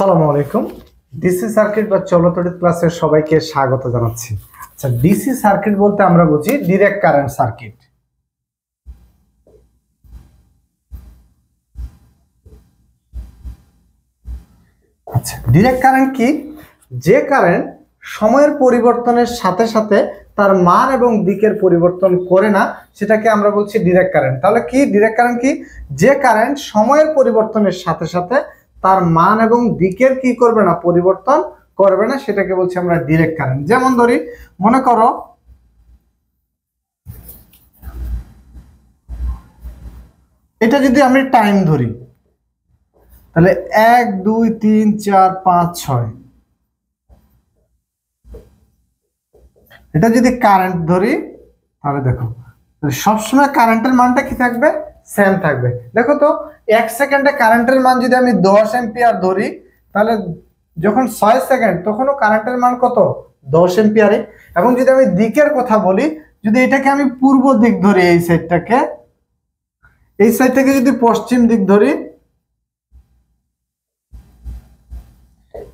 আসসালামু আলাইকুম। DC circuit বা চলতড়িৎ ক্লাসে সবাইকে স্বাগত জানাচ্ছি। আচ্ছা, ডিসি সার্কিট বলতে আমরা বুঝি ডিরেক্ট কারেন্ট সার্কিট। আচ্ছা, ডিরেক্ট কারেন্ট কি? যে কারেন্ট সময়ের পরিবর্তনের সাথে সাথে তার মান এবং দিকের পরিবর্তন করে না, সেটাকে আমরা বলছি ডিরেক্ট কারেন্ট। তাহলে কি ডিরেক্ট কারেন্ট কি? যে কারেন্ট সময়ের পরিবর্তনের সাথে সাথে তার মান এবং দিকের কি করবে না, পরিবর্তন করবে না, সেটাকে বলছি আমরা ডিরেক্ট কারেন্ট। যেমন ধরি, মনে করো এটা যদি আমি টাইম ধরি, তাহলে 1 2 3 4 5 6, এটা যদি কারেন্ট ধরি তাহলে দেখো সবসময় কারেন্টের মানটা কি থাকবে? সেম থাকবে। দেখো তো 1 সেকেন্ডে কারেন্টের মান যদি আমি 10 এম্পিয়ার ধরি, তাহলে যখন 6 সেকেন্ড তখনও কারেন্টের মান কত? 10 এম্পিয়ারে। এবং যদি আমি দিকের কথা বলি, যদি এটাকে আমি পূর্ব দিক ধরি, এই সাইডটাকে যদি পশ্চিম দিক ধরি,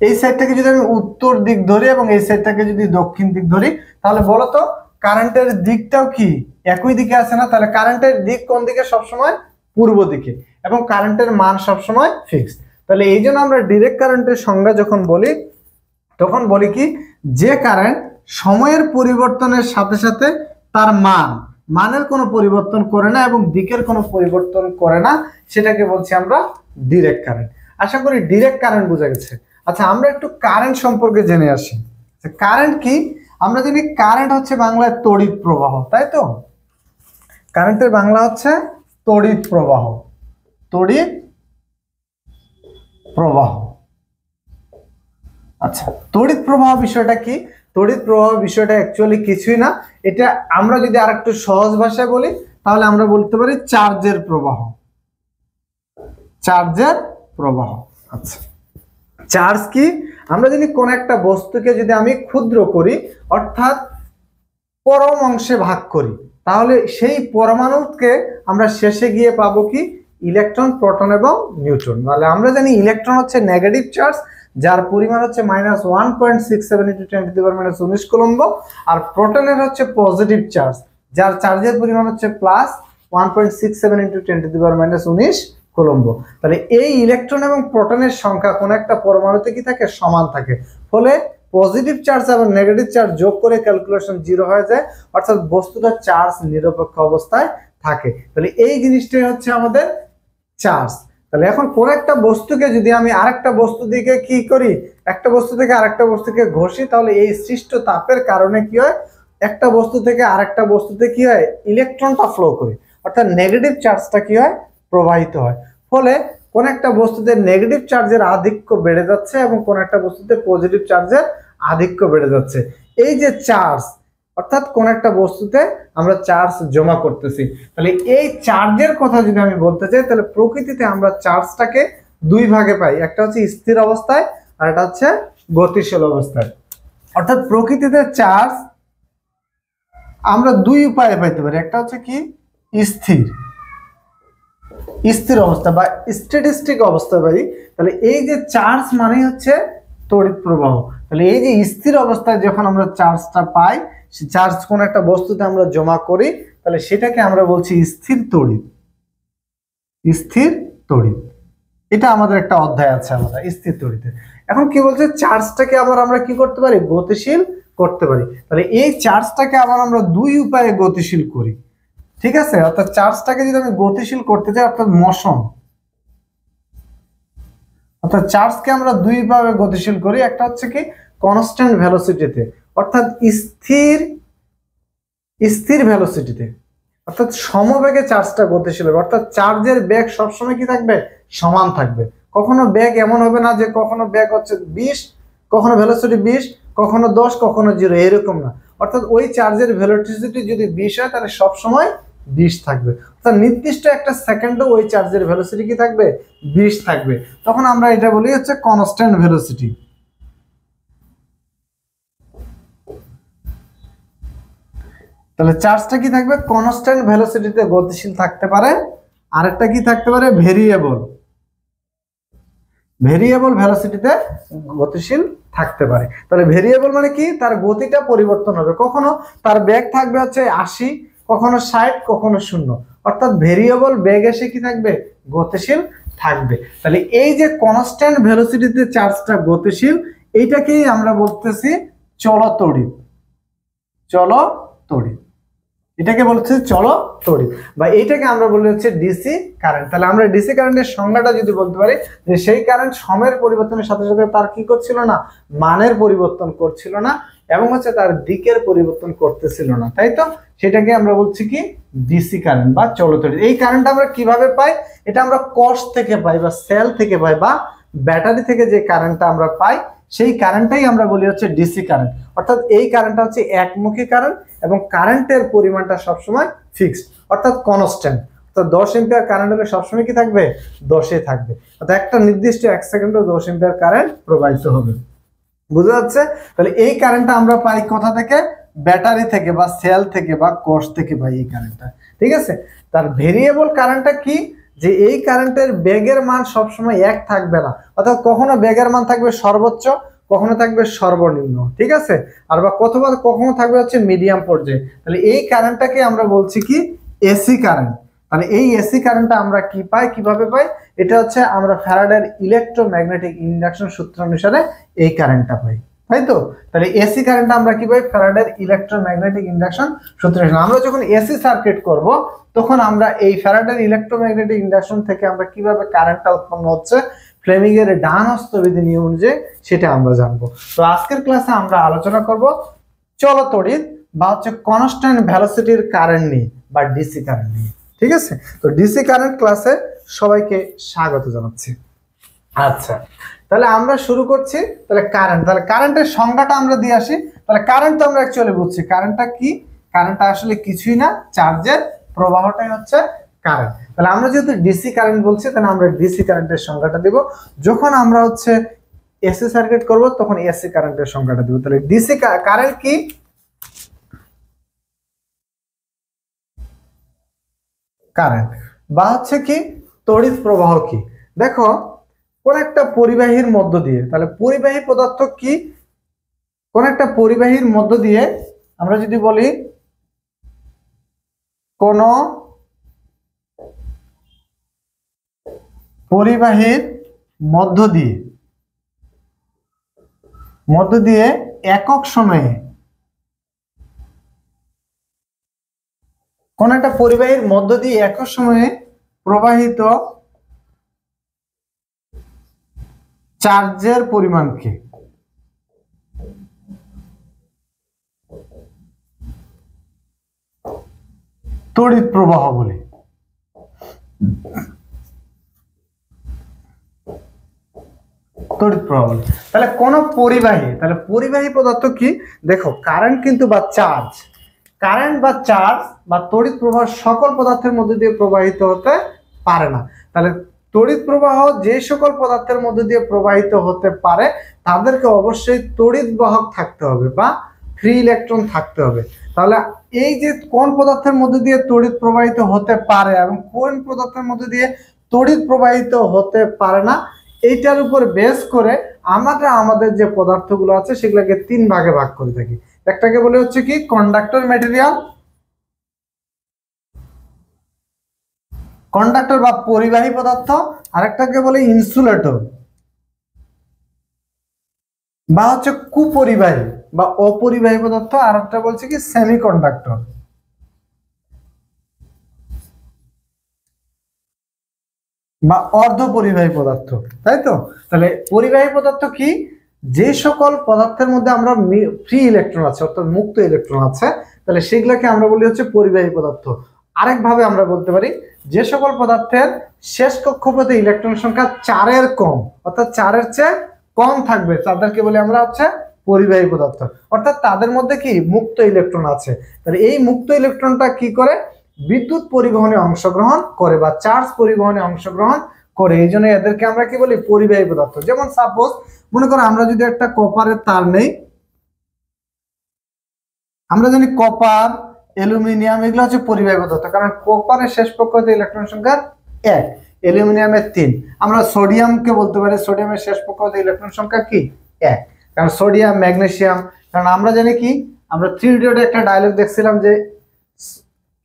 এই সাইডটাকে যদি আমি উত্তর দিক ধরি এবং এই সাইডটাকে যদি দক্ষিণ দিক ধরি, তাহলে বলো তো কারেন্টের দিকটাও কি একই দিকে আছে না? তাহলে কারেন্টের দিক কোন দিকে? সবসময় পূর্ব দিকে, এবং কারেন্টের মান সবসময় ফিক্সড। তাহলে এই জন্য আমরা ডিরেক্ট কারেন্টের সংজ্ঞা যখন বলি, তখন বলি কি, যে কারেন্ট সময়ের পরিবর্তনের সাথে সাথে তার মানের কোনো পরিবর্তন করে না এবং দিকের কোনো পরিবর্তন করে না, সেটাকে বলছি আমরা ডিরেক্ট কারেন্ট। আশা করি ডিরেক্ট কারেন্ট বোঝা গেছে। আচ্ছা, আমরা একটু কারেন্ট সম্পর্কে জেনে আসি। কারেন্ট কি? আমরা জানি কারেন্ট হচ্ছে বাংলায় তড়িৎ প্রবাহ, তাই তো? কারেন্টের বাংলা হচ্ছে তড়িৎ প্রবাহ। তড়িৎ প্রবাহ। আচ্ছা, তড়িৎ প্রবাহ বিষয়টা কি? তড়িৎ প্রবাহ বিষয়টা অ্যাকচুয়ালি কিছুই না। এটা আমরা যদি আরেকটু সহজ ভাষায় বলি, তাহলে আমরা বলতে পারি চার্জের প্রবাহ। চার্জের প্রবাহ। আচ্ছা, চার্জ কি? আমরা যদি কোন একটা বস্তুকে যদি আমি ক্ষুদ্র করি, অর্থাৎ পরম অংশে ভাগ করি, তাহলে সেই পরমাণুকে আমরা শেষে গিয়ে পাবো কি? ইলেকট্রন, প্রোটন এবং নিউট্রন। তাহলে আমরা জানি ইলেকট্রন হচ্ছে নেগেটিভ চার্জ, যার পরিমাণ হচ্ছে -1.67 × 10⁻⁻19 কুলম্ব, আর প্রোটনের হচ্ছে পজিটিভ চার্জ, যার চার্জের পরিমাণ হচ্ছে +1.67 × 10⁻⁻19 কুলম্ব। তাহলে এই ইলেকট্রন এবং প্রোটনের সংখ্যা কোন একটা পরমাণুতে কি থাকে? সমান থাকে। ফলে পজিটিভ চার্জ এবং নেগেটিভ চার্জ যোগ করে ক্যালকুলেশন 0 হয়ে যায়, অর্থাৎ বস্তুটা চার্জ নিরপেক্ষ অবস্থায় থাকে। তাহলে এই জিনিসটাই হচ্ছে আমাদের চার্জ। তাহলে এখন কোন একটা বস্তুকে যদি আমি আরেকটা বস্তু দিকে কি করি, একটা বস্তু থেকে আরেকটা বস্তুকে ঘষি, তাহলে এই সৃষ্ট তাপের কারণে কি হয়? একটা বস্তু থেকে আরেকটা বস্তুতে কি হয়? ইলেকট্রনটা ফ্লো করে, অর্থাৎ নেগেটিভ চার্জটা কি হয়? প্রবাহিত হয়। ফলে কোন একটা বস্তুতে নেগেটিভ চার্জের আধিক্য বেড়ে যাচ্ছে এবং কোন একটা বস্তুতে পজিটিভ চার্জের আধিক্য বেড়ে যাচ্ছে। এই যে চার্জ, অর্থাৎ কোন একটা বস্তুতে আমরা চার্জ জমা করতেছি, তাহলে এই চার্জের কথা যদি আমি বলতে চাই, তাহলে প্রকৃতিতে আমরা চার্জটাকে দুই ভাগে পাই। একটা হচ্ছে স্থির অবস্থায়, আর একটা হচ্ছে গতিশীল অবস্থায়। অর্থাৎ প্রকৃতিতে চার্জ আমরা দুই উপায়ে পাইতে পারি। একটা হচ্ছে কি? স্থির স্থির অবস্থা বা স্ট্যাটিস্টিক অবস্থা পাই। তাহলে এই যে চার্জ মানে হচ্ছে তড়িৎ প্রবাহ। তাহলে এই যে স্থির অবস্থায় যখন আমরা চার্জটা পাই, সে চার্জ কোন একটা বস্তুতে আমরা জমা করি, তাহলে সেটাকে আমরা বলছি স্থির তড়িৎ। স্থির তড়িৎ, এটা আমাদের একটা অধ্যায় আছে আলাদা স্থির তড়িতের। এখন কি বলছে? চার্জটাকে আবার আমরা কি করতে পারি? গতিশীল করতে পারি। তাহলে এই চার্জটাকে আবার আমরা দুই উপায়ে গতিশীল করি, ঠিক আছে? অর্থাৎ চার্জটাকে যদি আমি গতিশীল করতে চাই, অর্থাৎ মোশন, অর্থাৎ চার্জকে আমরা দুই ভাবে গতিশীল করি। একটা হচ্ছে কি? কনস্ট্যান্ট ভেলোসিটিতে, অর্থাৎ স্থির ভেলোসিটিতে, অর্থাৎ সমবেগে চার্জটা গতিশীল হবে। অর্থাৎ চার্জের বেগ সবসময় কি থাকবে? সমান থাকবে। কখনো বেগ এমন হবে না যে কখনো বেগ হচ্ছে 20, কখনো ভেলোসিটি 20, কখনো 10, কখনো 0, এরকম না। অর্থাৎ ওই চার্জের ভেলোসিটি যদি 20 হয়, তাহলে সবসময় 20 থাকবে। অর্থাৎ নির্দিষ্ট একটা সেকেন্ডে ওই চার্জের ভেলোসিটি কি থাকবে? 20 থাকবে। তখন আমরা এটা বলি হচ্ছে কনস্ট্যান্ট ভেলোসিটি। তাহলে চার্জটা কি থাকবে? কনস্ট্যান্ট ভেলোসিটিতে গতিশীল থাকতে পারে। আরেকটা কি থাকতে পারে? ভেরিয়েবল। ভেরিয়েবল ভেলোসিটিতে গতিশীল থাকতে পারে। তাহলে ভেরিয়েবল মানে কি, তার গতিটা পরিবর্তন হবে, কখনো তার বেগ থাকবে হচ্ছে 80, কখনো 60, কখনো 0, অর্থাৎ ভেরিয়েবল বেগ এসে কি থাকবে, গতিশীল থাকবে। তাহলে এই যে কনস্ট্যান্ট ভেলোসিটিতে চার্জটা গতিশীল, এইটাকেই আমরা বলতেছি চলতড়িৎ। চলতড়িৎ, এটাকে বলছে চলো তড়িৎ, বা এইটাকে আমরা বলি হচ্ছে ডিসি কারেন্ট। তাহলে আমরা ডিসি কারেন্টের সংজ্ঞাটা যদি বলতে পারি যে সেই কারেন্ট সময়ের পরিবর্তনের সাথে সাথে তার কি করছিল না, মানের পরিবর্তন করছিল না, এবং হচ্ছে তার দিকের পরিবর্তন করতেছিল না, তাই তো, সেটাকে আমরা বলছি কি ডিসি কারেন্ট বা চলতড়িৎ। এই কারেন্ট আমরা কিভাবে পাই, এটা আমরা কষ থেকে পাই বা সেল থেকে পাই বা ব্যাটারি থেকে যে কারেন্টটা আমরা পাই সেই কারেন্টটাই আমরা বলি হচ্ছে ডিসি কারেন্ট। অর্থাৎ এই কারেন্টটা হচ্ছে একমুখী কারেন্ট এবং কারেন্টের পরিমাণটা সবসময় ফিক্সড, অর্থাৎ কনস্ট্যান্ট। অর্থাৎ 10 এম্পিয়ার কারেন্ট হলে সবসময় কি থাকবে, 10-এ থাকবে, অর্থাৎ একটা নির্দিষ্ট 1 সেকেন্ডে 10 এম্পিয়ার কারেন্ট প্রবাহিত হবে। বুঝা যাচ্ছে? তাহলে এই কারেন্টটা আমরা পাই কোথা থেকে, ব্যাটারি থেকে বা সেল থেকে বা কোষ থেকে পাই এই কারেন্টটা, ঠিক আছে। তার ভেরিয়েবল কারেন্টটা কি, যে এই কারেন্টের বেগের মান সবসময় এক থাকবে না, অর্থাৎ কখনো বেগের মান থাকবে সর্বোচ্চ, কখনো থাকবে সর্বনিম্ন, ঠিক আছে, আর বা কখনো থাকবে হচ্ছে মিডিয়াম পর্যায়ে। তাহলে এই কারেন্টটাকে আমরা বলছি কি এসি কারেন্ট। তাহলে এই এসি কারেন্টটা আমরা কি পাই, কিভাবে পাই, এটা হচ্ছে আমরা ফ্যারাডের ইলেকট্রোম্যাগনেটিক ইন্ডাকশন সূত্র অনুসারে এই কারেন্টটা পাই, তাই তো। তাহলে এসি কারেন্টটা আমরা কি পাই, ফ্যারাডের ইলেকট্রোম্যাগনেটিক ইন্ডাকশন সূত্র অনুসারে। আমরা যখন এসি সার্কিট করব তখন আমরা এই ফ্যারাডের ইলেকট্রোম্যাগনেটিক ইন্ডাকশন থেকে আমরা কিভাবে কারেন্টটা উৎপন্ন হচ্ছে ফ্লেমিং এর ডান হস্তবিধি নিয়ম অনুযায়ী সেটা আমরা জানবো। তো আজকের ক্লাসে আমরা আলোচনা করব চলতড়িৎ বা হচ্ছে কনস্ট্যান্ট ভেলোসিটির কারেন্ট নিয়ে বা ডিসি কারেন্ট নিয়ে, ঠিক আছে। তো ডিসি কারেন্ট ক্লাসে সবাইকে স্বাগত জানাচ্ছি। আচ্ছা, তাহলে আমরা শুরু করছি। তাহলে কারেন্ট, তাহলে কারেন্টের সংজ্ঞাটা আমরা দিয়ে আসি। তাহলে কারেন্ট তো আমরা অ্যাকচুয়ালি বুঝছি, কারেন্টটা কি, কারেন্টটা আসলে কিছুই না, চার্জের প্রবাহটাই হচ্ছে কারেন্ট। তাহলে আমরা যেহেতু ডিসি কারেন্ট বলছি, তাহলে আমরা ডিসি কারেন্টের সংজ্ঞাটা দিব। যখন আমরা হচ্ছে এসি সার্কিট করব তখন এসি কারেন্টের সংজ্ঞাটা দিব। তাহলে ডিসি কারেন্ট কি, কারেন্ট বা হচ্ছে কি তড়িৎ প্রবাহ কি। দেখো, কোন একটা পরিবাহীর মধ্য দিয়ে, তাহলে পরিবাহী পদার্থ কি, কোন একটা পরিবাহীর মধ্য দিয়ে আমরা যদি বলি কোন পরিবাহীর মধ্য দিয়ে একক সময়ে, কোন একটা পরিবাহীর মধ্য দিয়ে একক সময়ে প্রবাহিত চার্জের পরিমাণকে তড়িৎ প্রবাহ বলে। তড়িৎ প্রবাহ বলে। তাহলে কোন পরিবাহী, তাহলে পরিবাহী পদার্থ কি, দেখো কারেন্ট কিন্তু বা চার্জ, কারেন্ট বা চার্জ বা তড়িৎ প্রবাহ সকল পদার্থের মধ্যে দিয়ে প্রবাহিত হতে পারে না। তাহলে তড়িৎ প্রবাহ যে সকল পদার্থের মধ্যে দিয়ে প্রবাহিত হতে পারে তাদেরকে অবশ্যই তড়িৎ বাহক থাকতে হবে বা ফ্রি ইলেকট্রন থাকতে হবে। তাহলে এই যে কোন পদার্থের মধ্যে দিয়ে তড়িৎ প্রবাহিত হতে পারে এবং কোন পদার্থের মধ্যে দিয়ে তড়িৎ প্রবাহিত হতে পারে না, এইটার উপর বেস করে আমরা আমাদের যে পদার্থগুলো আছে সেগুলোকে 3 ভাগে ভাগ করে থাকি। একটাকে বলে হচ্ছে কি কন্ডাক্টর ম্যাটেরিয়াল, কন্ডাক্টর বা পরিবাহী পদার্থ, আরেকটাকে বলে ইনসুলেটর বা হচ্ছে কুপরিবাহী বা অপরিবাহী পদার্থ, আর একটা বলছে কি সেমিকন্ডাক্টর বা অর্ধ পরিবাহী পদার্থ, তাই তো। তাহলে পরিবাহী পদার্থ কি, যে সকল পদার্থের মধ্যে আমরা ফ্রি ইলেকট্রন আছে অর্থাৎ মুক্ত ইলেকট্রন আছে, তাহলে সেগুলোকে আমরা বলি হচ্ছে পরিবাহী পদার্থ। আরেকভাবে আমরা বলতে পারি যে সকল পদার্থের শেষ কক্ষপথে ইলেকট্রন সংখ্যা 4-এর কম, অর্থাৎ 4-এর চেয়ে কম থাকবে তাদেরকে বলি আমরা হচ্ছে পরিবাহী পদার্থ, অর্থাৎ তাদের মধ্যে কি মুক্ত ইলেকট্রন আছে। তাহলে এই মুক্ত ইলেকট্রনটা কি করে, বিদ্যুৎ পরিবহনে অংশগ্রহণ করে বা চার্জ পরিবহনে অংশগ্রহণ করে, এই জন্য এদেরকে আমরা কি বলি পরিবাহী পদার্থ। যেমন সাপোজ মনে করো আমরা যদি একটা কপারের তার নেই, আমরা জানি কপার, অ্যালুমিনিয়াম এগুলো হচ্ছে পরিবাহী পদার্থ, কারণ কপারের শেষ কক্ষপথে ইলেকট্রন সংখ্যা 1, অ্যালুমিনিয়ামের 3। আমরা সোডিয়ামকে বলতে পারি সোডিয়ামের শেষ কক্ষপথে ইলেকট্রন সংখ্যা কি 1, কারণ সোডিয়াম ম্যাগনেসিয়াম, কারণ আমরা জানি কি আমরা 3 ইডিয়টে একটা ডায়লগ দেখছিলাম যে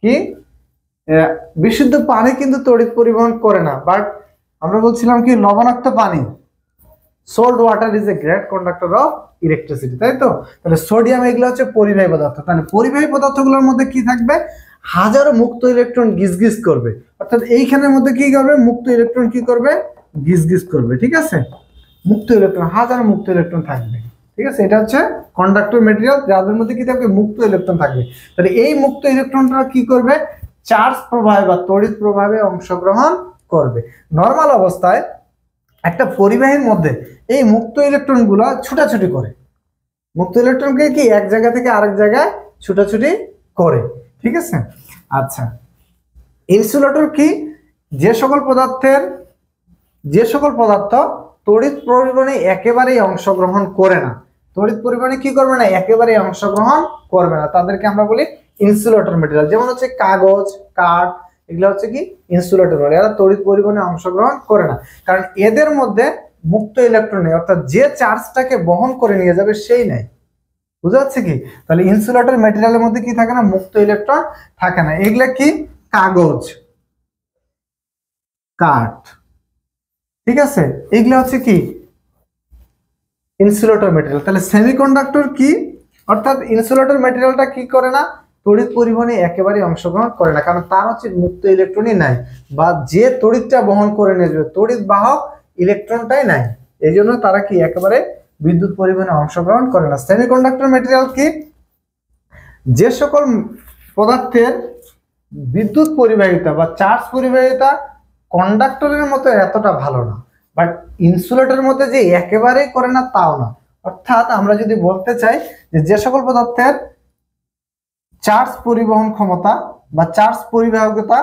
কি বিশুদ্ধ পানি কিন্তু তড়িৎ পরিবহন করে না, বাট আমরা বলছিলাম কি লবণাক্ত পানি salt water is a great conductor of electricity, তাই তো। তাহলে সোডিয়াম এগুলো হচ্ছে পরিবাহী পদার্থ, তাহলে পরিবাহী পদার্থগুলোর মধ্যে কি থাকবে হাজারো মুক্ত ইলেকট্রন গিজগিজ করবে, অর্থাৎ এইখানের মধ্যে কি করবে মুক্ত ইলেকট্রন কি করবে গিজগিজ করবে, ঠিক আছে। মুক্ত ইলেকট্রন হাজারো মুক্ত ইলেকট্রন থাকবে, ঠিক আছে। এটা হচ্ছে কন্ডাক্টর মেটেরিয়াল যাদের মধ্যে কি থাকবে মুক্ত ইলেকট্রন থাকবে। তাহলে এই মুক্ত ইলেকট্রনটা কি করবে চার্জ প্রবাহে বা তড়িৎ প্রবাহে অংশগ্রহণ করবে। নর্মাল অবস্থায় একটা পরিবাহীর মধ্যে এই মুক্ত ইলেকট্রন গুলো ছুটাছুটি করে, মুক্ত ইলেকট্রনকে কি এক জায়গা থেকে আরেক জায়গায় ছুটাছুটি করে, ঠিক আছে। আচ্ছা, ইনসুলেটর কি যে সকল পদার্থ তড়িৎ পরিবহনে একেবারেই অংশগ্রহণ করে না, তড়িৎ পরিবহনে কি করবে না একেবারেই অংশগ্রহণ করবে না, তাদেরকে আমরা বলি ইনসুলেটর মেটেরিয়াল। যেমন হচ্ছে কাগজ, কাঠ, এগুলো হচ্ছে কি ইনসুলেটর বলে, এরা তড়িৎ পরিবহনে অংশগ্রহণ করে না, কারণ এদের মধ্যে মুক্ত ইলেকট্রন নেই, অর্থাৎ যে চার্জটাকে বহন করে নিয়ে যাবে সেই নাই। বুঝা যাচ্ছে কি? তাহলে ইনসুলেটর মেটেরিয়ালের মধ্যে কি থাকে না মুক্ত ইলেকট্রন থাকে না। এগুলা কি কাগজ, কাঠ, ঠিক আছে, এগুলা হচ্ছে কি ইনসুলেটর মেটেরিয়াল। তাহলে সেমিকন্ডাক্টর কি, অর্থাৎ ইনসুলেটর মেটেরিয়ালটা কি করে না তড়িৎ পরিবহনে একেবারে অংশগ্রহণ করে না, কারণ তার হচ্ছে মুক্ত ইলেকট্রনই নাই, বা যে তড়িৎটা বহন করে নিয়ে যাবে তড়িৎ বাহক ইলেকট্রনটাই নাই, এই জন্য তারা কি একেবারে বিদ্যুৎ পরিবহনে অংশগ্রহণ করে না। সেমিকন্ডাক্টর মেটেরিয়াল কি যে সকল পদার্থের বিদ্যুৎ পরিবাহিতা বা চার্জ পরিবাহিতা কন্ডাক্টরের মতো এতটা ভালো না, বাট ইনসুলেটরের মধ্যে যে একেবারেই করে না তাও না। অর্থাৎ আমরা যদি বলতে চাই যে যে সকল পদার্থের চার্জ পরিবহন ক্ষমতা বা চার্জ পরিবাহকতা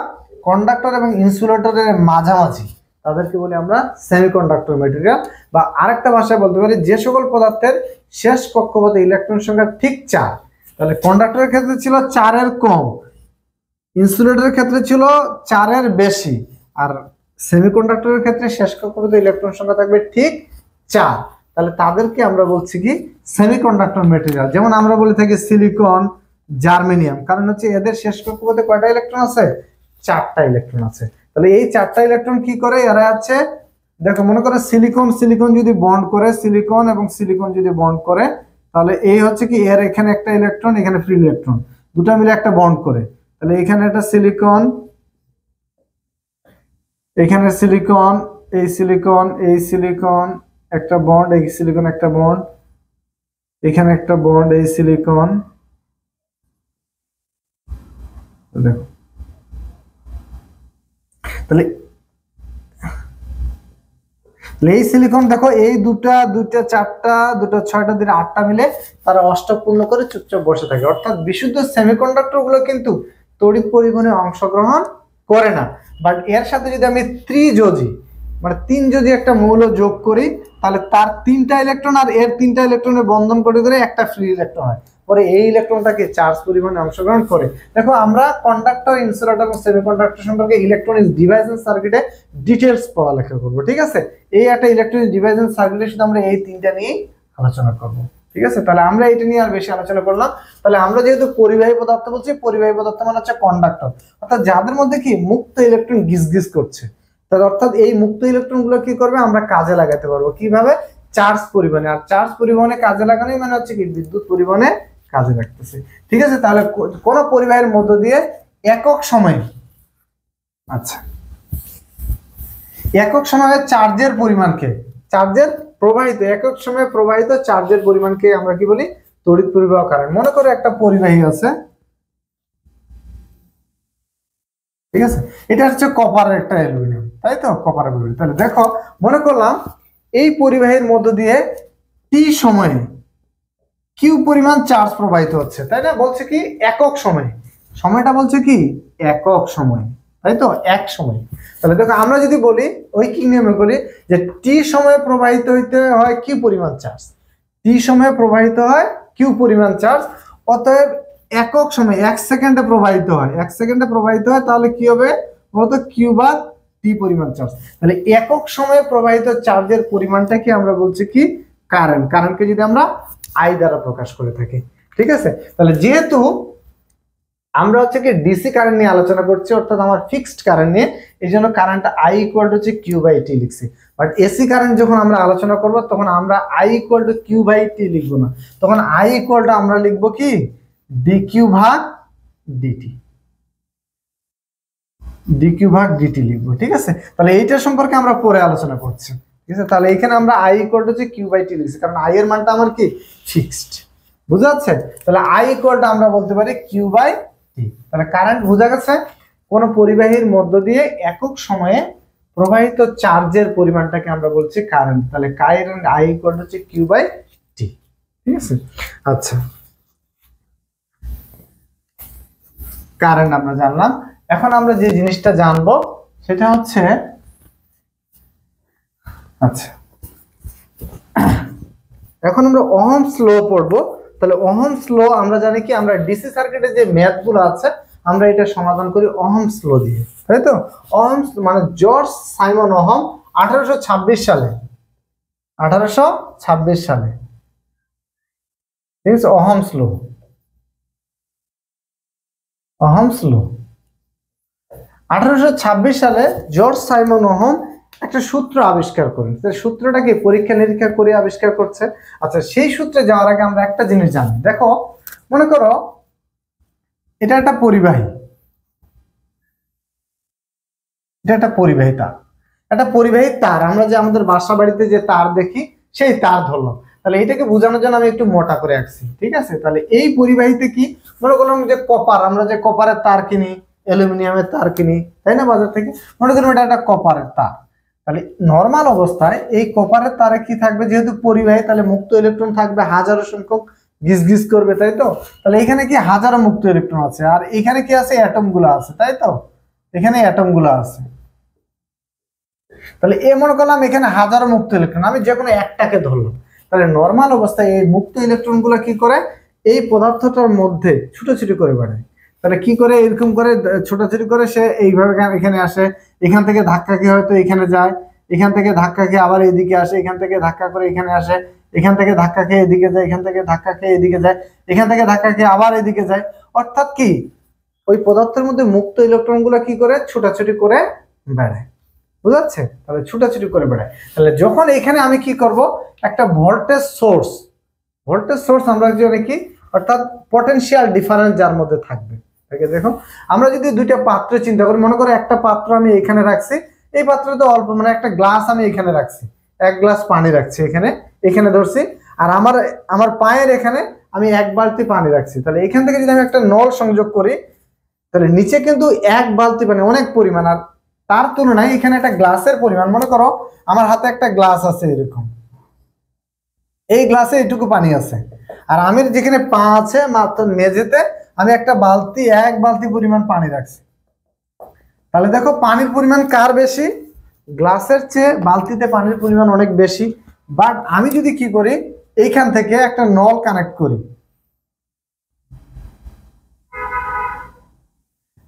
কন্ডাক্টর এবং ইনসুলেটরের মাঝামাঝি, তাদেরকে বলি আমরা সেমিকন্ডাক্টর মেটেরিয়াল। বা আরেকটা ভাষায় বলতে পারি যে সকল পদার্থের শেষ কক্ষপথে ইলেকট্রন সংখ্যা ঠিক 4, তাহলে কন্ডাক্টরের ক্ষেত্রে ছিল 4-এর কম, ইনসুলেটরের ক্ষেত্রে ছিল 4-এর বেশি, আর সেমিকন্ডাক্টরের ক্ষেত্রে শেষ কক্ষপথে ইলেকট্রন সংখ্যা থাকবে ঠিক 4, তাহলে তাদেরকে আমরা বলছি কি সেমিকন্ডাক্টর মেটেরিয়াল। যেমন আমরা বলে থাকি সিলিকন, জার্মেনিয়াম, কারণ হচ্ছে এদের শেষ কক্ষপথে কয়টা ইলেকট্রন আছে 4টা ইলেকট্রন আছে। তাহলে এই 4টা ইলেকট্রন কি করে এরা আছে দেখো, মনে করো সিলিকন যদি বন্ড করে, সিলিকন এবং সিলিকন যদি বন্ড করে, তাহলে এই হচ্ছে কি এর এখানে একটা ইলেকট্রন এখানে ফ্রি ইলেকট্রন, দুটো মিলে একটা বন্ড করে, তাহলে এখানে একটা সিলিকন, এখানে সিলিকন, এই সিলিকন, এই সিলিকন একটা বন্ড, এই সিলিকন একটা বন্ড, এখানে একটা বন্ড, এই সিলিকন, দেখো তাহলে এই সিলিকন দেখো এই দুটা 4টা 6টা 8টা মিলে তারা অষ্টপূর্ণ করে চুপচাপ বসে থাকে। অর্থাৎ বিশুদ্ধ সেমিকন্ডাক্টর গুলো কিন্তু তড়িৎ পরিবহনে অংশগ্রহণ করে না, বাট এর সাথে যদি আমি ত্রিযোজী মানে 3 যদি একটা মৌল যোগ করি, তাহলে তার 3টা ইলেকট্রন আর এর 3টা ইলেকট্রনের বন্ধন করে একটা ফ্রি ইলেকট্রন হয়, পরে এই ইলেকট্রনটাকে চার্জ পরিবহনে অংশগ্রহণ করে। দেখো আমরা কন্ডাক্টর, ইনসুলেটর এবং সেমিকন্ডাক্টর সম্পর্কে ইলেকট্রনিক ডিভাইস এন্ড সার্কিটে ডিটেইলস পড়ালেখা করব, ঠিক আছে। এই একটা ইলেকট্রনিক ডিভাইস এন্ড সার্কিটে শুধু আমরা এই 3টা নিয়ে আলোচনা করব, ঠিক আছে। তাহলে আমরা এটা নিয়ে আর বেশি আলোচনা করলাম। তাহলে আমরা যেহেতু পরিবাহী পদার্থ বলছি, পরিবাহী পদার্থ মানে হচ্ছে কন্ডাক্টর, অর্থাৎ যাদের মধ্যে কি মুক্ত ইলেকট্রন গিজগিজ করছে, তাহলে অর্থাৎ এই মুক্ত ইলেকট্রন গুলো কি করবে আমরা কাজে লাগাতে পারবো কিভাবে চার্জ পরিবহনে। আর চার্জ পরিবহনে কাজে লাগানোই মানে হচ্ছে কি বিদ্যুৎ পরিবহনে কাজে লাগতেছে, ঠিক আছে। তাহলে কোন পরিবাহের মধ্য দিয়ে একক সময়ে, আচ্ছা একক সময়ে চার্জের পরিমাণকে, চার্জের প্রবাহিত একক সময়ে প্রবাহিত চার্জের পরিমাণকে আমরা কি বলি তড়িৎ পরিবাহ কারেন্ট। মনে করো একটা পরিবাহী আছে, ঠিক আছে, এটা হচ্ছে কপারের একটা অ্যালুমিনিয়াম, তাই তো কপারের পরিবাহী। তাহলে দেখো মনে করলাম এই পরিবাহীর মধ্য দিয়ে টি সময়ে কিউ পরিমাণ চার্জ প্রবাহিত হচ্ছে, তাই না, বলছে কি একক সময়ে, সময়টা বলছে কি একক সময়, তাই তো এক সময়। তাহলে দেখো আমরা যদি বলি ওই কি নিয়মে বলি যে টি সময়ে প্রবাহিত হইতে হয় কিউ পরিমাণ চার্জ, টি সময়ে প্রবাহিত হয় কিউ পরিমাণ চার্জ, অতএব একক সময় 1 সেকেন্ডে প্রবাহিত হয়, 1 সেকেন্ডে প্রবাহিত হয়, তাহলে কি হবে বলতো কিউ/1 টি পরিমাণ চার্জ। তাহলে একক সময়ে প্রবাহিত চার্জের পরিমাণটাকে আমরা বলছি কি কারেন্ট। কারেন্টকে যদি আমরা আই দ্বারা প্রকাশ করে থাকি, ঠিক আছে। তাহলে যেহেতু আমরা হচ্ছে কি ডিসি কারেন্ট নিয়ে আলোচনা করছি, অর্থাৎ আমার ফিক্সড কারেন্ট নিয়ে, এই জন্য কারেন্ট আই ইকুয়াল টু হচ্ছে কিউ বাই টি লিখছি। বাট এসি কারেন্ট যখন আমরা আলোচনা করব তখন আমরা I equal to Q by T লিখবো না, তখন আই ইকুয়াল টু আমরা লিখবো কি ডিকিউ ভাগ ডিটি, ডিকিউ ভাগ ডিটি লিখবো, ঠিক আছে। তাহলে এইটা সম্পর্কে আমরা পরে আলোচনা করছি, ঠিক আছে। তাহলে এখানে আমরা আই ইকুয়াল টু হচ্ছে কিউ বাই টি লিখছি, কারণ আই এর মানটা আমার কি ফিক্সড, বুঝা যাচ্ছে। তাহলে আই ইকুয়াল টু আমরা বলতে পারি কিউ বাই টি। তাহলে কারেন্ট বোঝা গেছে, কোন পরিবাহীর মধ্য দিয়ে একক সময়ে প্রবাহিত চার্জের পরিমাণটাকে আমরা বলছি কারেন্ট। তাহলে কারেন্ট আই ইকুয়াল টু হচ্ছে কিউ বাই টি, ঠিক আছে। আচ্ছা, কারেন্ট আমরা জানলাম। এখন আমরা যে জিনিসটা জানবো সেটা হচ্ছে, আচ্ছা এখন আমরা ওহমস ল পড়বো। তাহলে ওহমস ল আমরা জানি কি, আমরা ডিসি সার্কিটে যে ম্যাথ গুলো আছে আমরা এটা সমাধান করি ওহমস ল দিয়ে, তাই তো। ওহমস মানে জর্জ সাইমন ওহম 1826 সালে, 1826 সালে, ঠিক আছে, ওহমস ল, ওহমস ল 1826 সালে জর্জ সাইমন ওহম একটা সূত্র আবিষ্কার করেন। সূত্রটা কি পরীক্ষা নিরীক্ষা করে আবিষ্কার করছে। আচ্ছা, সেই সূত্রে যাওয়ার আগে আমরা একটা জিনিস জানি। দেখো, মনে করো এটা একটা পরিবাহী, এটা একটা পরিবাহী তার, একটা পরিবাহী তার আমরা যে আমাদের বাসা বাড়িতে যে তার দেখি সেই তার ধরলাম। তাহলে এটাকে বোঝানোর জন্য আমি একটু মোটা করে আঁকছি, ঠিক আছে। তাহলে এই পরিবাহীতে কি মনে করলাম যে কপার, আমরা যে কপারের তার কিনি, অ্যালুমিনিয়ামের তার কিনি, তাই না, বাজার থেকে। মনে করুন এটা একটা কপারের তার। তাহলে নর্মাল অবস্থায় এই কপারের তারে কি থাকবে, যেহেতু পরিবাহী, তাহলে মুক্ত ইলেকট্রন থাকবে হাজারো সংখ্যক, গিজ গিজ করবে, তাই তো। তাহলে এখানে কি হাজারো মুক্ত ইলেকট্রন আছে, আর এখানে কি আছে অ্যাটম গুলো আছে, তাই তো, এখানে অ্যাটম গুলো আছে। তাহলে এ মনে করলাম এখানে হাজারো মুক্ত ইলেকট্রন, আমি যে কোনো একটাকে ধরলাম। তাহলে নর্মাল অবস্থায় এই মুক্ত ইলেকট্রন গুলো কি করে, এই পদার্থটার মধ্যে ছুটোছুটি করে বেড়ায়। তাহলে কি করে, এরকম করে ছোটাছুটি করে সে এইভাবে এখানে আসে, এখান থেকে ধাক্কা খেয়ে হয়তো এখানে যায়, এখান থেকে ধাক্কা খেয়ে আবার এদিকে আসে, এখান থেকে ধাক্কা করে এখানে আসে, এখান থেকে ধাক্কা খেয়ে এদিকে যায়, এখান থেকে ধাক্কা খেয়ে এদিকে যায়, এখান থেকে ধাক্কা খেয়ে আবার এদিকে যায়। অর্থাৎ কি ওই পদার্থের মধ্যে মুক্ত ইলেকট্রন গুলো কি করে ছোটাছুটি করে বেড়ায়, বুঝাচ্ছে। তাহলে ছুটাছুটি করে বেড়ায়। তাহলে যখন এখানে আমি কি করব, একটা ভোল্টেজ সোর্স, ভোল্টেজ সোর্স আমরা জানি কি, অর্থাৎ পটেনশিয়াল ডিফারেন্স যার মধ্যে থাকবে। দেখো, আমরা যদি দুইটা পাত্র চিন্তা করি, মনে করো একটা পাত্র আমি এখানে রাখছি, এই পাত্রে তো অল্প, মানে একটা গ্লাস আমি এখানে রাখছি, এক গ্লাস পানি রাখছি এখানে, এখানে ধরছি, আর আমার পায়ের এখানে আমি এক বালতি পানি রাখছি। তাহলে এখান থেকে যদি আমি একটা নল সংযোগ করি, তাহলে নিচে কিন্তু এক বালতি পানি, অনেক পরিমাণ, আর তার তুলনায় এখানে একটা গ্লাসের পরিমাণ, মনে করো আমার হাতে একটা গ্লাস আছে এরকম, এই গ্লাসে এইটুকু পানি আছে, আর আমি যেখানে পা আছে মাত্র মেঝেতে আমি একটা বালতি, এক বালতি পরিমাণ পানি রাখছি। তাহলে দেখো পানির পরিমাণ কার বেশি, গ্লাসের চেয়ে বালতিতে পানির পরিমাণ অনেক বেশি। বাট আমি যদি কি করি, এইখান থেকে একটা নল কানেক্ট করি,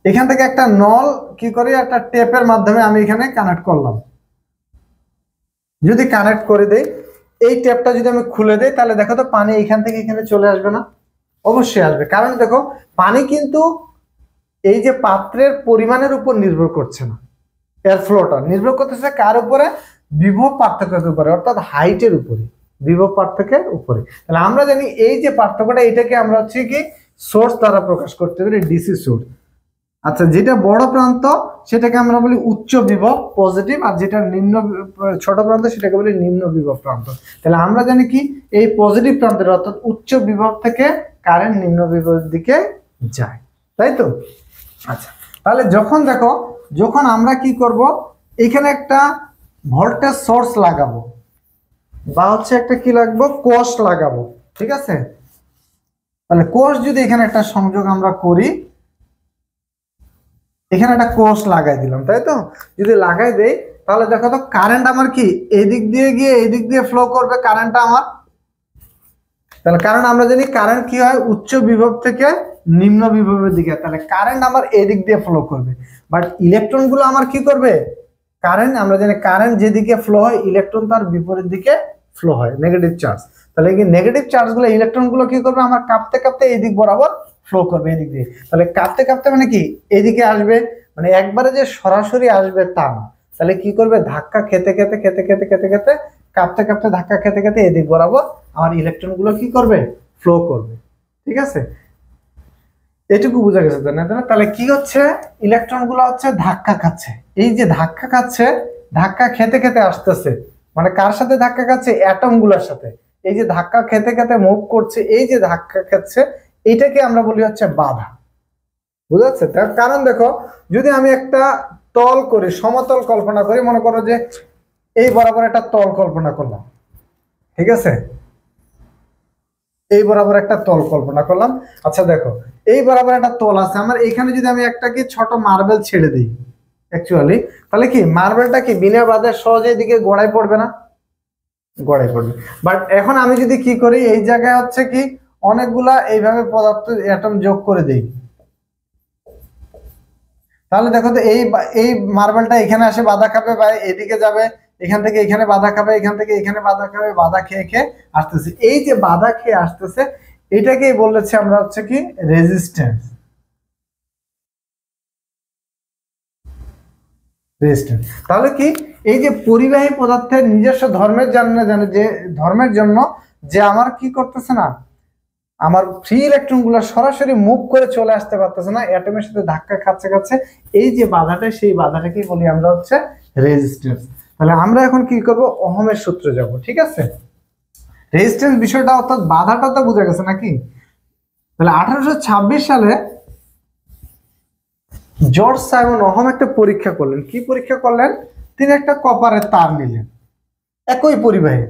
এখান থেকে একটা নল কি করি, একটা টেপের মাধ্যমে আমি এখানে কানেক্ট করলাম। যদি কানেক্ট করে দেই, এই টেপটা যদি আমি খুলে দেই, তাহলে দেখো তো পানি এখান থেকে এখানে চলে আসবে না? অবশ্যই আসবে, কারণ দেখো পানি কিন্তু এই যে পাত্রের পরিমাণের উপর নির্ভর করছে না, এয়ার ফ্লোটা নির্ভর করতেছে কার উপরে, বিভব পার্থক্যের উপরে, অর্থাৎ হাইটের উপরে, বিভব পার্থক্যের উপরে। তাহলে আমরা জানি এই যে পার্থক্যটা, এটাকে আমরা হচ্ছে কি সোর্স দ্বারা প্রকাশ করতে পারি, ডিসি সোর্স। আচ্ছা, যেটা বড় প্রান্ত সেটাকে আমরা বলি উচ্চ বিভব পজিটিভ, আর যেটা নিম্ন ছোট প্রান্ত সেটাকে বলি নিম্ন বিভব প্রান্ত। তাহলে আমরা জানি কি এই পজিটিভ প্রান্তের, অর্থাৎ উচ্চ বিভব থেকে কারেন্ট নিম্ন বিভবের দিকে যায়, তাই তো। আচ্ছা, তাহলে যখন দেখো, যখন আমরা কি করব, এখানে একটা ভোল্টেজ সোর্স লাগাবো, বা হচ্ছে একটা কি লাগবো, কোষ লাগাবো, ঠিক আছে। তাহলে কোষ যদি এখানে একটা সংযোগ আমরা করি, এখানে একটা কোষ লাগাই দিলাম, তাই তো। যদি লাগাই দেই, তাহলে দেখো তো কারেন্ট আমার কি এই দিক দিয়ে গিয়ে এই দিক দিয়ে ফ্লো করবে কারেন্টটা আমার। তাহলে কারণ আমরা জানি কারেন্ট কি হয়, উচ্চ বিভব থেকে নিম্ন বিভবের দিকে, তাহলে কারেন্ট আমার এই দিক দিয়ে ফ্লো করবে। বাট ইলেকট্রন গুলো আমার কি করবে, কারেন্ট আমরা জানি কারেন্ট যেদিকে ফ্লো হয় ইলেকট্রন তার বিপরীত দিকে ফ্লো হয়, নেগেটিভ চার্জ। তাহলে কি নেগেটিভ চার্জগুলো ইলেকট্রনগুলো কি করবে, আমার কাঁপতে কাঁপতে এই দিক বরাবর ফ্লো করবে এদিক দিয়ে। তাহলে কাঁপতে কাঁপতে মানে কি এদিকে আসবে, মানে একবারে যে সরাসরি আসবে তা না। তাহলে কি করবে, ধাক্কা খেতে খেতে খেতে খেতে খেতে খেতে কাঁপতে কাঁপতে ধাক্কা খেতে খেতে এদিক বরাবর আমার ইলেকট্রনগুলো কি করবে, ফ্লো করবে। ঠিক আছে, এটুকু বোঝা গেছে না? তাহলে কি হচ্ছে, ইলেকট্রন গুলো হচ্ছে ধাক্কা খাচ্ছে। এই যে ধাক্কা খাচ্ছে, ধাক্কা খেতে খেতে আসতেছে, মানে কার সাথে ধাক্কা খাচ্ছে, অ্যাটম গুলোর সাথে। এই যে ধাক্কা খেতে খেতে মুভ করছে, এই যে ধাক্কা খাচ্ছে, এটাকে আমরা বলি হচ্ছে বাধা। বুঝা যাচ্ছে? তার কারণ দেখো, যদি আমি একটা তল করি, সমতল কল্পনা করি, মনে করো যে এই বরাবর একটা তল কল্পনা করলাম, ঠিক আছে, এই বরাবর একটা তল কল্পনা করলাম। আচ্ছা দেখো, এই বরাবর একটা তল আছে আমার, এখানে যদি আমি একটা কি ছোট মার্বেল ছেড়ে দিই অ্যাকচুয়ালি, তাহলে কি মার্বেলটা কি বিনা বাধা সহজে এদিকে গোড়ায় পড়বে না, গোড়ায় পড়বে। বাট এখন আমি যদি কি করি, এই জায়গায় হচ্ছে কি অনেকগুলা এইভাবে পদার্থ অ্যাটম যোগ করে দিই, তাহলে দেখো তো এই মার্বেলটা এখানে আসে বাধা খাবে বা এদিকে যাবে, এখান থেকে এখানে বাধা খাবে, এখান থেকে এখানে বাধা খাবে, বাধা খেয়ে খেয়ে আসতেছে। এই যে বাধা খেয়ে আসতেছে, এটাকেই বলেছে আমরা হচ্ছে কি রেজিস্ট্যান্স। রেজিস্ট্যান্স তাহলে কি, এই যে পরিবাহী পদার্থের নিজস্ব ধর্মের জন্য যে ধর্মের জন্য যে আমার কি করতেছে না, আমার ফ্রি ইলেকট্রন গুলো সরাসরি মুভ করে চলে আসতে পারতেছে না, অ্যাটমের সাথে ধাক্কা খাচ্ছে খাচ্ছে, এই যে বাধাটা, সেই বাধাটাকে বলি আমরা হচ্ছে রেজিস্ট্যান্স। তাহলে আমরা এখন কি করব, ওহমের সূত্রে যাব। ঠিক আছে, রেজিস্ট্যান্স বিষয়টা অর্থাৎ বাধাটা তো বুঝা গেছে নাকি? তাহলে 1826 সালে জর্জ সাইমন ওহম একটা পরীক্ষা করলেন। কি পরীক্ষা করলেন? তিনি একটা কপারের তার নিলেন, একই পরিবাহী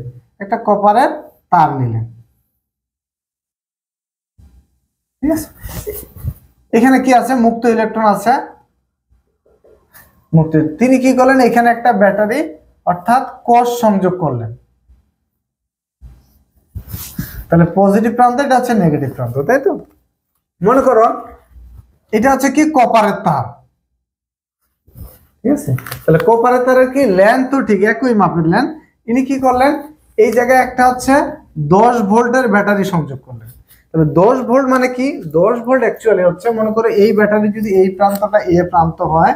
একটা কপারের তার নিলেন। ঠিক আছে, এখানে কি আছে, মুক্ত ইলেকট্রন আছে, মুক্ত। তিনি কি করলেন, এখানে একটা ব্যাটারি অর্থাৎ কোষ সংযোগ করলেন। তাহলে পজিটিভ প্রান্ত, এটা হচ্ছে নেগেটিভ প্রান্ত, তাই তো? মনে করো এটা হচ্ছে কি কপারের তার, ঠিক আছে। তাহলে কপারের তারের কি লেন্থ তো ঠিক একই মাপের লেন্থ। ইনি কি করলেন, এই জায়গায় একটা হচ্ছে 10 ভোল্টের ব্যাটারি সংযোগ করলেন। তবে 10 ভোল্ট মানে কি, 10 ভোল্ট অ্যাকচুয়ালি হচ্ছে, মনে করো এই ব্যাটারি যদি এই প্রান্তটা এ প্রান্ত হয়,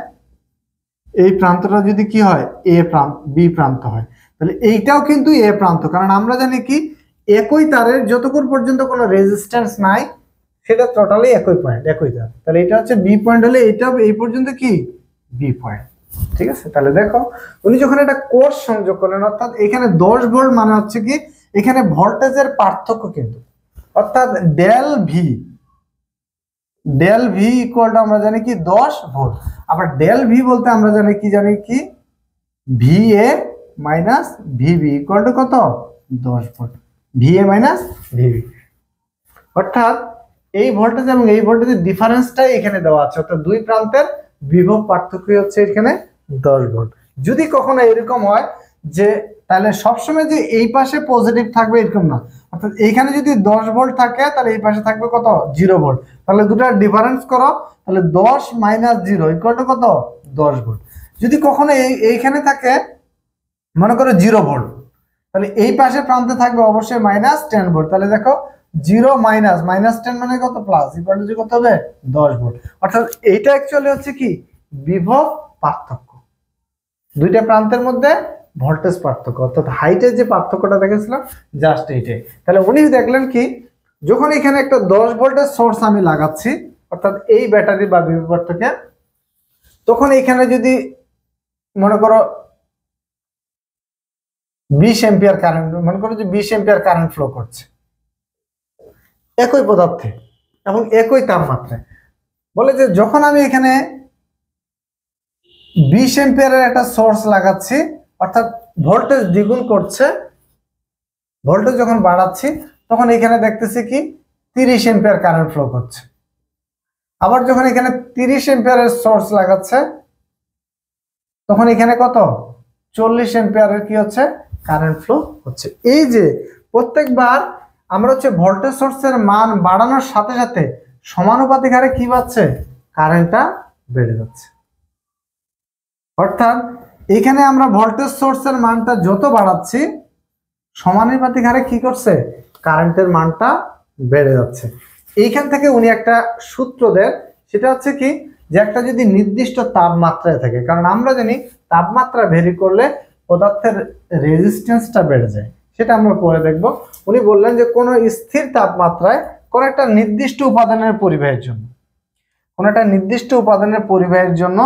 এই প্রান্তটা যদি কি হয় এ প্রান্ত, বি প্রান্ত হয়, তাহলে এইটাও কিন্তু এ প্রান্ত। কারণ আমরা জানি কি একই তারের যতক্ষণ পর্যন্ত কোনো রেজিস্ট্যান্স নাই সেটা টোটালি একই পয়েন্ট, একই তার। তাহলে এটা হচ্ছে বি পয়েন্ট হলে এটা এই পর্যন্ত কি বি পয়েন্ট। ঠিক আছে, তাহলে দেখো উনি যখন একটা কোষ সংযোগ করলেন, অর্থাৎ এখানে 10 ভোল্ট মানে হচ্ছে কি এখানে ভোল্টেজের পার্থক্য কিন্তু, অর্থাৎ del V, del V equal to আমরা জানি কি 10 ভোল্ট। আবার ডেল ভি বলতে আমরা জানি কি V A minus VB equal to কত 10 volt, V A minus VB. অর্থাৎ এই ভোল্টেজ এবং এই ভোল্টেজের ডিফারেন্সটাই এখানে দেওয়া আছে, অর্থাৎ দুই প্রান্তের বিভব পার্থক্য হচ্ছে এখানে 10 ভোল্ট। যদি কখনো এরকম হয় যে তাহলে সবসময় যে এই পাশে পজিটিভ থাকবে এরকম না, অর্থাৎ এইখানে যদি 10 ভোল্ট থাকে তাহলে এই পাশে থাকবে কত 0 ভোল্ট। তাহলে দুটার ডিফারেন্স করো, তাহলে 10 মাইনাস 0 ইকুয়াল টু কত 10 ভোল্ট। যদি কখনো এইখানে থাকে মনে করো 0 ভোল্ট, তাহলে এই পাশে প্রান্তে থাকবে অবশ্যই মাইনাস 10 ভোল্ট। তাহলে দেখো 0 মাইনাস মাইনাস 10 মানে কত প্লাস ইকুয়াল টু কত হবে 10 ভোল্ট। অর্থাৎ এইটা অ্যাকচুয়ালি হচ্ছে কি বিভব পার্থক্য, দুইটা প্রান্তের মধ্যে ভোল্টেজ পার্থক্য, অর্থাৎ হাইটের যে পার্থক্যটা দেখেছিলাম জাস্ট এইটাই। তাহলে উনি দেখলেন কি যখন এখানে একটা 10 ভোল্টের সোর্স আমি লাগাচ্ছি, অর্থাৎ এই ব্যাটারি বা বিভব পার্থক্যে, তখন এখানে যদি মনে করো 20 এম্পিয়ার কারেন্ট, মনে করো যে 20 এম্পিয়ার কারেন্ট ফ্লো করছে একই পদার্থে এবং একই তাপমাত্রায়, বলে যে যখন আমি এখানে 20 এম্পিয়ারের একটা সোর্স লাগাচ্ছি, অর্থাৎ ভোল্টেজ দ্বিগুণ করছে, ভোল্টেজ যখন বাড়াচ্ছি তখন এখানে দেখতেছি কি 30 এম্পিয়ার কারেন্ট ফ্লো করছে। আবার যখন এখানে 30 এম্পিয়ারের সোর্স লাগাচ্ছে তখন এখানে কত 40 এম্পিয়ারের কি হচ্ছে কারেন্ট ফ্লো হচ্ছে। এই যে প্রত্যেকবার আমরা হচ্ছে ভোল্টেজ সোর্সের মান বাড়ানোর সাথে সাথে সমানুপাতিক হারে কি পাচ্ছে কারেন্টটা বেড়ে যাচ্ছে। অর্থাৎ এখানে আমরা ভোল্টেজ সোর্সের মানটা যত বাড়াচ্ছি সমানুপাতিক হারে কি করছে, কারেন্টের মানটা বেড়ে যাচ্ছে। এইখান থেকে উনি একটা সূত্র দেন, সেটা হচ্ছে কি, যে একটা যদি নির্দিষ্ট তাপমাত্রায় থাকে, কারণ আমরা জানি তাপমাত্রা ভেরি করলে পদার্থের রেজিস্ট্যান্সটা বেড়ে যায়, সেটা আমরা পরে দেখব। উনি বললেন যে কোনো স্থির তাপমাত্রায় কোনো একটা নির্দিষ্ট উপাদানের পরিবাহের জন্য, কোনো একটা নির্দিষ্ট উপাদানের পরিবাহের জন্য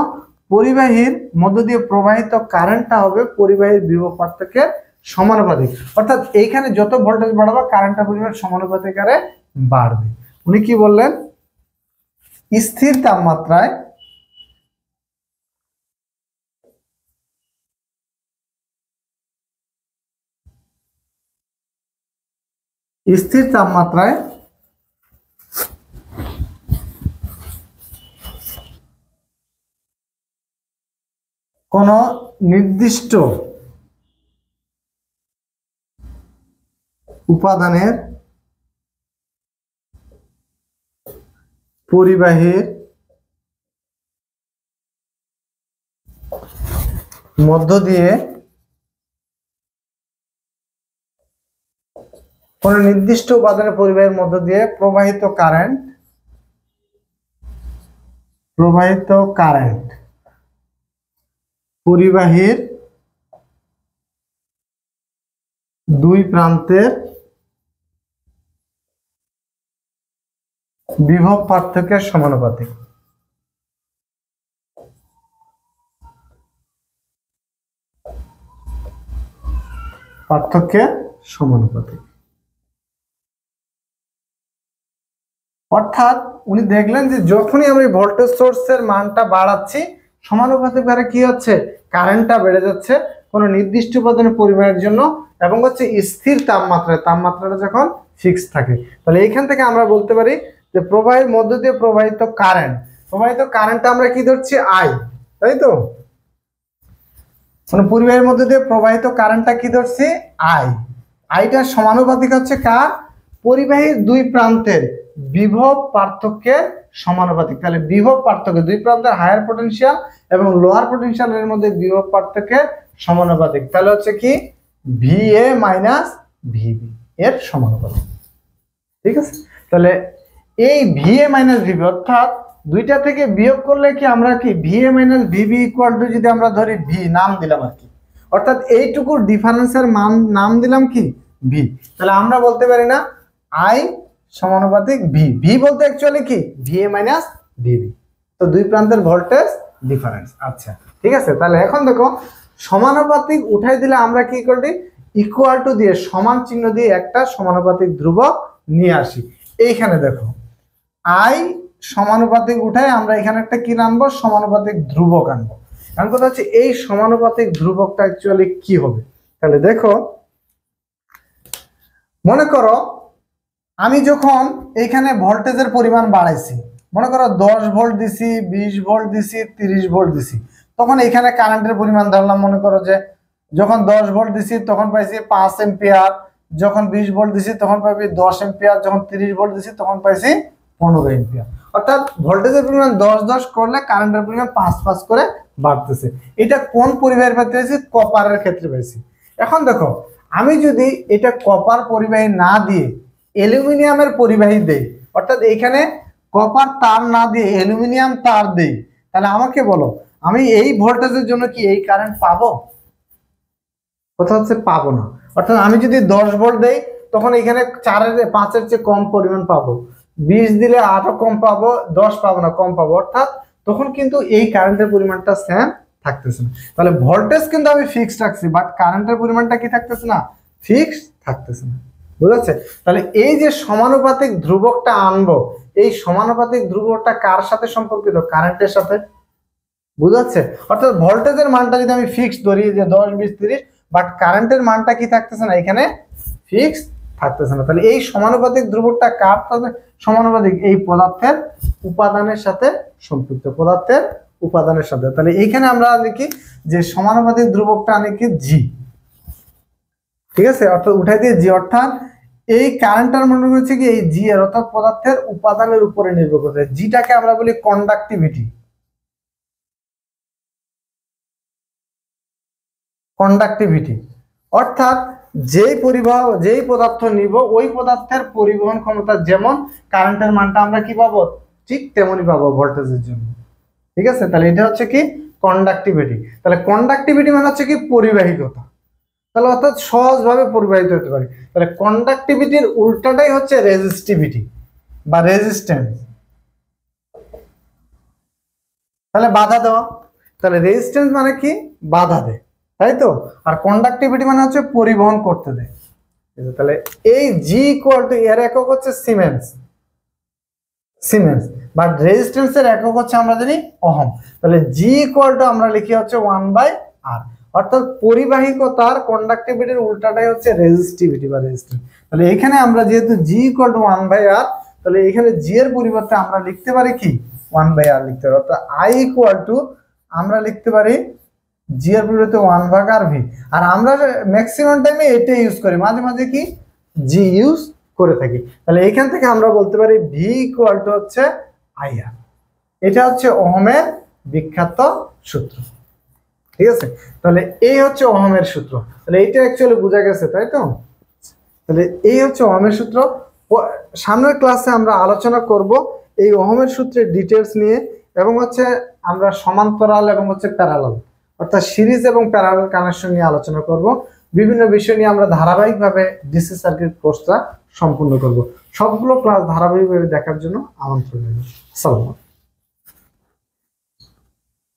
পরিবাহীর মধ্য দিয়ে প্রবাহিত কারেন্টটা হবে পরিবাহীর বিভব পার্থক্যের সমানুপাতিক। অর্থাৎ এইখানে যত ভোল্টেজ বাড়াবে কারেন্টের পরিমাণ সমানুপাতিক হারে বাড়বে। উনি কি বললেন, স্থির তাপমাত্রায় স্থির তাপমাত্রায় কোন নির্দিষ্ট উপাদানের পরিবাহীর মধ্য দিয়ে কোন নির্দিষ্ট উপাদানের পরিবাহীর মধ্য দিয়ে প্রবাহিত কারেন্ট পরিবাহীর দুই প্রান্তের বিভব পার্থক্যের সমানুপাতিক। পার্থক্যের সমানুপাতিক অর্থাৎ উনি দেখলেন যে যখনই আমরা ভোল্টেজ সোর্সের মানটা বাড়াচ্ছি সমানুপাতিক হারে কি হচ্ছে, কারেন্টটা বেড়ে যাচ্ছে কোনো নির্দিষ্ট উপাদানের পরিমাণের জন্য, এবং হচ্ছে স্থির তাপমাত্রাটা যখন ফিক্স থাকে। তাহলে এইখান থেকে আমরা বলতে পারি যে প্রবাহের মধ্য দিয়ে প্রবাহিত কারেন্টটা আমরা কি ধরছি, আই, তাই তো, মানে পরিবাহের মধ্য দিয়ে প্রবাহিত কারেন্টটা কি ধরছি, আইটার সমানুপাতিক হচ্ছে কার, পরিবাহীর দুই প্রান্তের বিভব পার্থক্যের সমানুপাতিক। তাহলে বিভব পার্থক্য দুই প্রান্তের হায়ার পটেনশিয়াল এবং লোয়ার পটেনশিয়ালের মধ্যে বিভব পার্থক্যের সমানুপাতিক। তাহলে হচ্ছে কি VA মাইনাস VB এর সমানুপাতিক। ঠিক আছে, তাহলে এই VA মাইনাস VB অর্থাৎ দুইটা থেকে বিয়োগ করলে কি আমরা কি VA minus VB equal to, যদি আমরা ধরি V নাম দিলাম আর কি, অর্থাৎ এইটুকুর ডিফারেন্সের মান নাম দিলাম কি V। তাহলে আমরা বলতে পারি না I সমানুপাতিক V বলতে অ্যাকচুয়ালি কি VA মাইনাস VB, তো দুই প্রান্তের ভোল্টেজ ডিফারেন্স। আচ্ছা ঠিক আছে, তাহলে এখন দেখো সমানুপাতিক উঠাই দিলে আমরা কি করি, ইকুয়াল টু দিয়ে সমান চিহ্ন দিয়ে একটা সমানুপাতিক ধ্রুবক নিয়ে আসি। এইখানে দেখো I সমানুপাতিক উঠাই আমরা এখানে একটা কি আনবো, সমানুপাতিক ধ্রুবক আনবো। এখন কথা হচ্ছে এই সমানুপাতিক ধ্রুবকটা অ্যাকচুয়ালি কি হবে। তাহলে দেখো, মনে করো আমি যখন এইখানে ভোল্টেজের পরিমাণ বাড়াইছি, মনে করো 10 ভোল্ট দিছি, 20 ভোল্ট দিছি, 30 ভোল্ট দিছি, তখন এখানে কারেন্টের পরিমাণ ধরলাম, মনে করো যে যখন 10 ভোল্ট দিছি তখন পাইছি 5 এম্পিয়ার, যখন 20 ভোল্ট দিছি তখন পাইছি 10 এম্পিয়ার, যখন 30 ভোল্ট দিছি তখন পাইছি 15 এম্পিয়ার। অর্থাৎ ভোল্টেজের পরিমাণ 10 করলে কারেন্টের পরিমাণ 5 করে বাড়তেছে। এটা কোন পরিবাহের ক্ষেত্রে পাইছি, কপারের ক্ষেত্রে পাইছি। এখন দেখো আমি যদি এটা কপার পরিবাহী না দিয়ে অ্যালুমিনিয়ামের পরিবাহী দেই, অর্থাৎ এখানে কপার তার না দিয়ে অ্যালুমিনিয়াম তার দেই, তাহলে আমাকে বলো আমি এই ভোল্টেজের জন্য কি এই কারেন্ট পাবো? কথা হচ্ছে পাবো না। অর্থাৎ আমি যদি 10 ভোল্ট দেই তখন এখানে 5-এর চেয়ে কম পরিমাণ পাবো, 20 দিলে আরো কম পাবো, 10 পাবো না, কম পাবো। অর্থাৎ তখন কিন্তু এই কারেন্টের পরিমাণটা সেম থাকতেছে না। তাহলে ভোল্টেজ কিন্তু আমি ফিক্সড রাখছি, বাট কারেন্টের পরিমাণটা কি থাকতেছে না, ফিক্সড থাকতেছে না। বুঝাচ্ছে? তাহলে এই যে সমানুপাতিক ধ্রুবকটা আনবো, এই সমানুপাতিক ধ্রুবকটা কার সাথে সম্পর্কিত, কারেন্টের সাথে। বুঝাচ্ছে? অর্থাৎ ভোল্টেজের মানটা যদি আমি ফিক্সড ধরি যে 10, 20, 30, বাট কারেন্টের মানটা কি থাকতেছে না, এখানে ফিক্সড থাকতেছে না। তাহলে এই সমানুপাতিক ধ্রুবকটা কার সাথে সমানুপাতিক, এই পদার্থের উপাদানের সাথে সম্পৃক্ত, পদার্থের উপাদানের সাথে। তাহলে এইখানে আমরা দেখি যে সমানুপাতিক ধ্রুবকটা আনি কি G। ঠিক আছে, অর্থাৎ উঠাই দিয়ে G, অর্থাৎ এই কারেন্টটার মনে হচ্ছে কি এই G এর, অর্থাৎ পদার্থের উপাদানের উপরে নির্ভর করে। জিটাকে আমরা বলি কন্ডাক্টিভিটি। কন্ডাক্টিভিটি, অর্থাৎ যেই পদার্থ নিব ওই পদার্থের পরিবহন ক্ষমতা যেমন, কারেন্টের মানটা আমরা কি পাবো, ঠিক তেমনই পাবো ভোল্টেজের জন্য। ঠিক আছে, তাহলে এটা হচ্ছে কি কন্ডাক্টিভিটি। তাহলে কন্ডাক্টিভিটি মানে হচ্ছে কি পরিবাহিকতা, তাহলে অর্থাৎ সহজভাবে পরিবাহিত হতে পারে। তাহলে কন্ডাক্টিভিটির উল্টাটাই হচ্ছে রেজিস্টিভিটি বা রেজিস্ট্যান্স। তাহলে বাধা দেওয়া, তাহলে রেজিস্ট্যান্স মানে কি বাধা দেয়, তাই তো। আর কন্ডাক্টিভিটি মানে হচ্ছে পরিবহন করতে দেয়। তাহলে এই জি ইকুয়াল টু এর একক হচ্ছে সিমেন্স, বাট রেজিস্ট্যান্সের একক হচ্ছে আমরা জানি ওহম। তাহলে জি ইকুয়াল টু আমরা লিখি হচ্ছে 1/r, অর্থাৎ পরিবাহিকতার কন্ডাক্টিভিটির উল্টাটাই হচ্ছে রেজিস্টিভিটি বা রেজিস্ট্যান্স। তাহলে এখানে আমরা যেহেতু জি ইকুয়াল টু 1/r, তাহলে এখানে জি এর পরিবর্তে আমরা লিখতে পারি কি 1/r লিখতে পারি, অর্থাৎ আই ইকুয়াল টু আমরা লিখতে পারি জি এর পরিবর্তে 1/r ভি। আর আমরা ম্যাক্সিমাম টাইমে এটা ইউজ করি, মাঝে মাঝে কি জি ইউজ করে থাকি। তাহলে এখান থেকে আমরা বলতে পারি ভি ইকুয়াল টু হচ্ছে আইআর। এটা হচ্ছে ওহমের বিখ্যাত সূত্র। ঠিক আছে, তাহলে এই হচ্ছে ওহমের সূত্র। তাহলে এইটা অ্যাকচুয়ালি বোঝা গেছে, তাই তো। তাহলে এই হচ্ছে ওহমের সূত্র। সামনের ক্লাসে আমরা আলোচনা করব এই ওহমের সূত্রের ডিটেলস নিয়ে, এবং হচ্ছে আমরা সমান্তরাল এবং হচ্ছে প্যারালাল, অর্থাৎ সিরিজ এবং প্যারালাল কানেকশন নিয়ে আলোচনা করব। বিভিন্ন বিষয় নিয়ে আমরা ধারাবাহিকভাবে ডিসি সার্কিট কোর্সটা সম্পূর্ণ করব। সবগুলো ক্লাস ধারাবাহিকভাবে দেখার জন্য আমন্ত্রণ রইল। আসসালামু আলাইকুম।